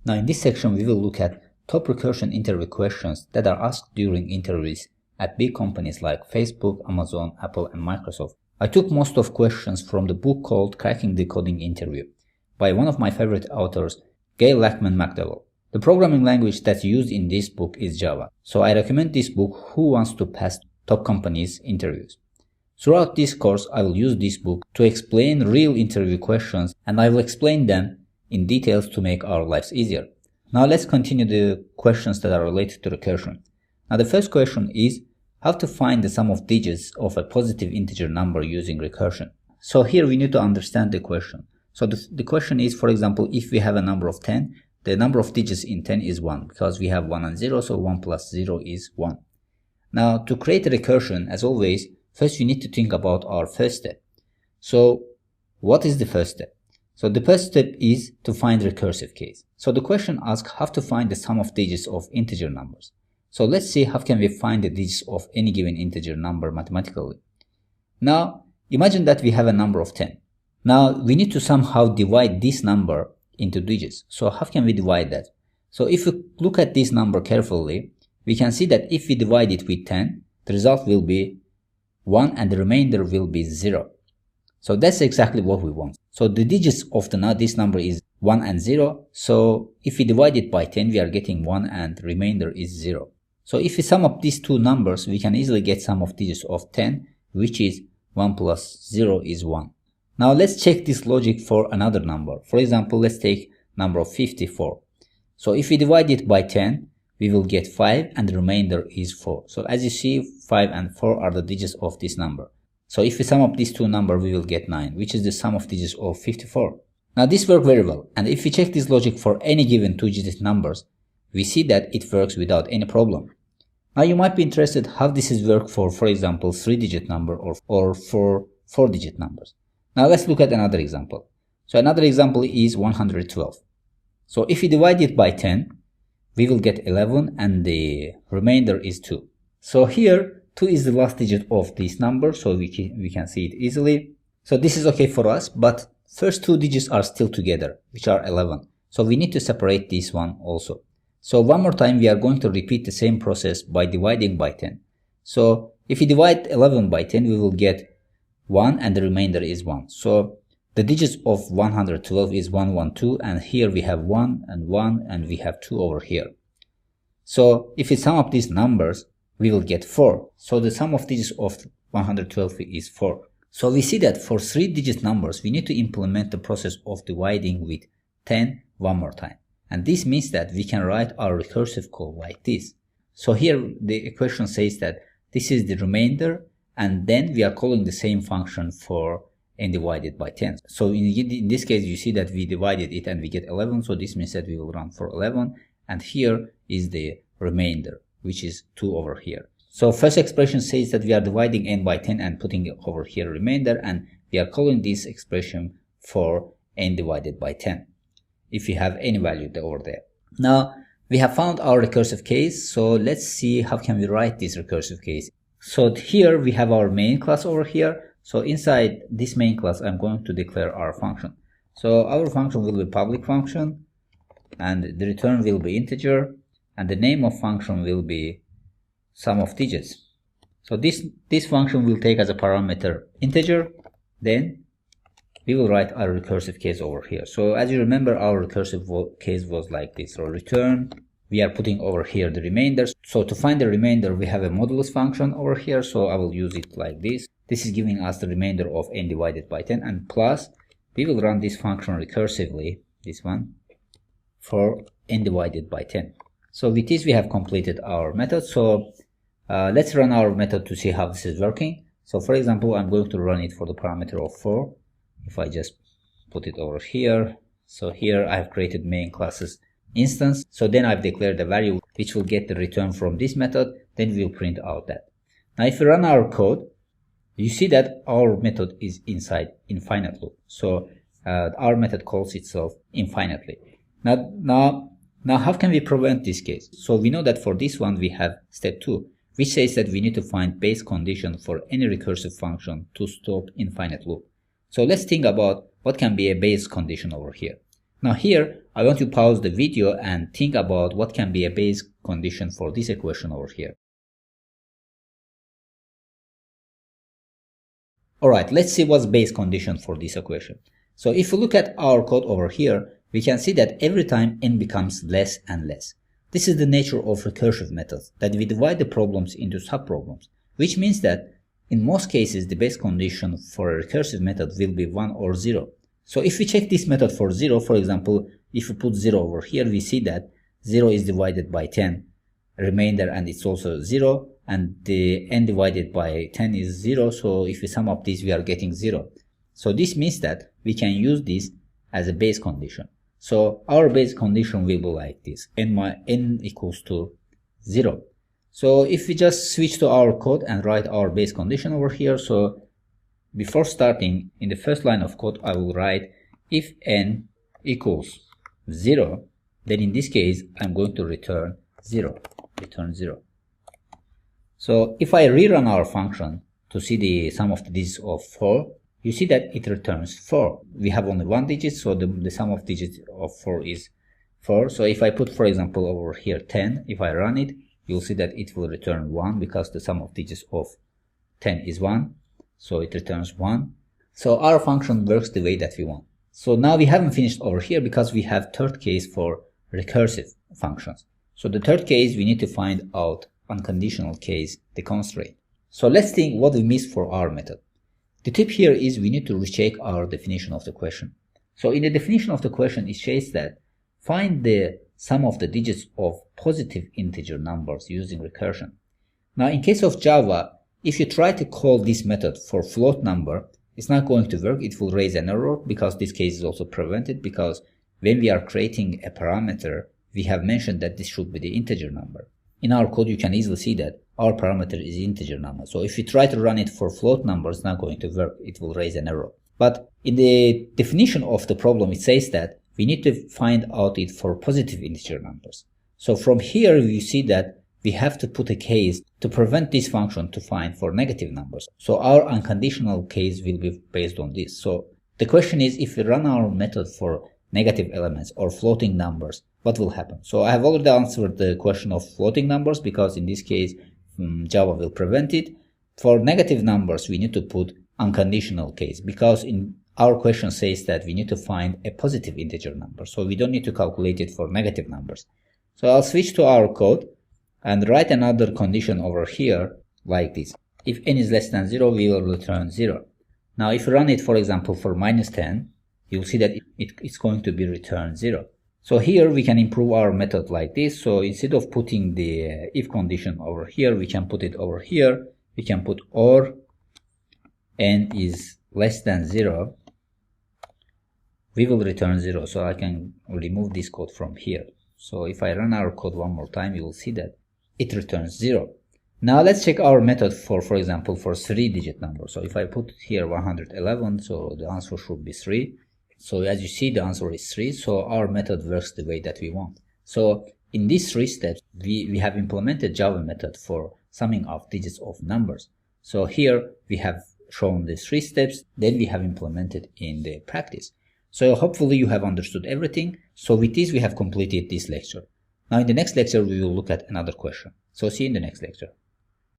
Now in this section we will look at top recursion interview questions that are asked during interviews at big companies like Facebook, Amazon, Apple and Microsoft. I took most of questions from the book called Cracking the Coding Interview by one of my favorite authors, Gail Lachman McDowell. The programming language that's used in this book is Java, so I recommend this book who wants to pass top companies' interviews. Throughout this course, I will use this book to explain real interview questions, and I will explain them in details to make our lives easier. Now let's continue the questions that are related to recursion. Now the first question is how to find the sum of digits of a positive integer number using recursion. So here we need to understand the question. So the question is, for example, if we have a number of 10, the number of digits in 10 is 1 because we have 1 and 0, so 1 plus 0 is 1. Now to create a recursion, as always, first we need to think about our first step. So what is the first step? So the first step is to find recursive case. So the question asks how to find the sum of digits of integer numbers. So let's see how can we find the digits of any given integer number mathematically. Now imagine that we have a number of 10. Now we need to somehow divide this number into digits. So how can we divide that? So if we look at this number carefully, we can see that if we divide it with 10, the result will be 1 and the remainder will be 0. So that's exactly what we want. So the digits of this number is 1 and 0. So if we divide it by 10, we are getting 1 and the remainder is 0. So if we sum up these two numbers, we can easily get sum of digits of 10, which is 1 plus 0 is 1. Now let's check this logic for another number. For example, let's take number of 54. So if we divide it by 10, we will get 5 and the remainder is 4. So as you see, 5 and 4 are the digits of this number. So if we sum up these two numbers, we will get 9, which is the sum of digits of 54. Now this works very well. And if we check this logic for any given 2-digit numbers, we see that it works without any problem. Now you might be interested how this is work for example, 3-digit number or for 4-digit numbers. Now let's look at another example. So another example is 112. So if we divide it by 10, we will get 11 and the remainder is 2. So here 2 is the last digit of this number, so we can see it easily. So this is okay for us, but first two digits are still together, which are 11. So we need to separate this one also. So one more time we are going to repeat the same process by dividing by 10. So if we divide 11 by 10, we will get 1 and the remainder is 1. So the digits of 112 is 1, 1, 2, and here we have 1 and we have 2 over here. So if we sum up these numbers, we will get 4. So the sum of digits of 112 is 4. So we see that for 3-digit numbers, we need to implement the process of dividing with 10 one more time. And this means that we can write our recursive code like this. So here the equation says that this is the remainder, and then we are calling the same function for n divided by 10. So in this case, you see that we divided it and we get 11. So this means that we will run for 11. And here is the remainder, which is 2 over here. So first expression says that we are dividing n by 10 and putting over here remainder, and we are calling this expression for n divided by 10 if we have any value over there. Now we have found our recursive case, so let's see how can we write this recursive case. So here we have our main class over here. So inside this main class, I'm going to declare our function. So our function will be public function, and the return will be integer, and the name of function will be sum of digits. So this function will take as a parameter integer. Then we will write our recursive case over here. So as you remember, our recursive case was like this. So return, we are putting over here the remainder. So to find the remainder, we have a modulus function over here. So I will use it like this. This is giving us the remainder of n divided by 10, and plus we will run this function recursively, this one, for n divided by 10. So with this we have completed our method. So let's run our method to see how this is working. So for example, I'm going to run it for the parameter of 4. If I just put it over here, so here I have created main classes instance. So then I've declared a value which will get the return from this method. Then we'll print out that. Now if we run our code, you see that our method is inside infinite loop. So our method calls itself infinitely. Now how can we prevent this case? So we know that for this one we have step 2, which says that we need to find base condition for any recursive function to stop infinite loop. So let's think about what can be a base condition over here. Now here, I want to pause the video and think about what can be a base condition for this equation over here. Alright, let's see what's base condition for this equation. So if we look at our code over here, we can see that every time n becomes less and less. This is the nature of recursive methods, that we divide the problems into subproblems, which means that in most cases the base condition for a recursive method will be 1 or 0. So if we check this method for 0, for example, if we put 0 over here, we see that 0 is divided by 10 remainder and it's also 0, and the n divided by 10 is 0, so if we sum up this we are getting 0. So this means that we can use this as a base condition. So our base condition will be like this, n equals to 0. So if we just switch to our code and write our base condition over here, so before starting, in the first line of code I will write if n equals 0, then in this case I'm going to return 0. So if I rerun our function to see the sum of the digits of 4, you see that it returns 4. We have only one digit, so the sum of digits of 4 is 4. So if I put, for example, over here 10, if I run it, you'll see that it will return 1 because the sum of digits of 10 is 1. So it returns 1. So our function works the way that we want. So now we haven't finished over here because we have third case for recursive functions. So the third case, we need to find out unconditional case, the constraint. So let's think what we missed for our method. The tip here is we need to recheck our definition of the question. So in the definition of the question, it says that find the sum of the digits of positive integer numbers using recursion. Now in case of Java, if you try to call this method for float number, it's not going to work. It will raise an error because this case is also prevented, because when we are creating a parameter, we have mentioned that this should be the integer number. In our code, you can easily see that our parameter is integer number. So if you try to run it for float number, it's not going to work. It will raise an error. But in the definition of the problem, it says that we need to find out it for positive integer numbers. So from here, you see that we have to put a case to prevent this function to find for negative numbers. So our unconditional case will be based on this. So the question is, if we run our method for negative elements or floating numbers, what will happen? So I have already answered the question of floating numbers because in this case Java will prevent it. For negative numbers we need to put unconditional case because in our question says that we need to find a positive integer number, so we don't need to calculate it for negative numbers. So I'll switch to our code and write another condition over here like this. If n is less than 0, we will return 0. Now if you run it, for example, for minus 10, you'll see that it's going to be returned 0. So here we can improve our method like this. So instead of putting the if condition over here, we can put it over here. We can put or n is less than 0, we will return 0. So I can remove this code from here. So if I run our code one more time, you will see that it returns 0. Now let's check our method for example, for 3-digit number. So if I put here 111, so the answer should be 3. So as you see, the answer is 3. So our method works the way that we want. So in these 3 steps, we have implemented Java method for summing of digits of numbers. So here we have shown the 3 steps, then we have implemented in the practice. So hopefully you have understood everything. So with this, we have completed this lecture. Now in the next lecture, we will look at another question. So see you in the next lecture.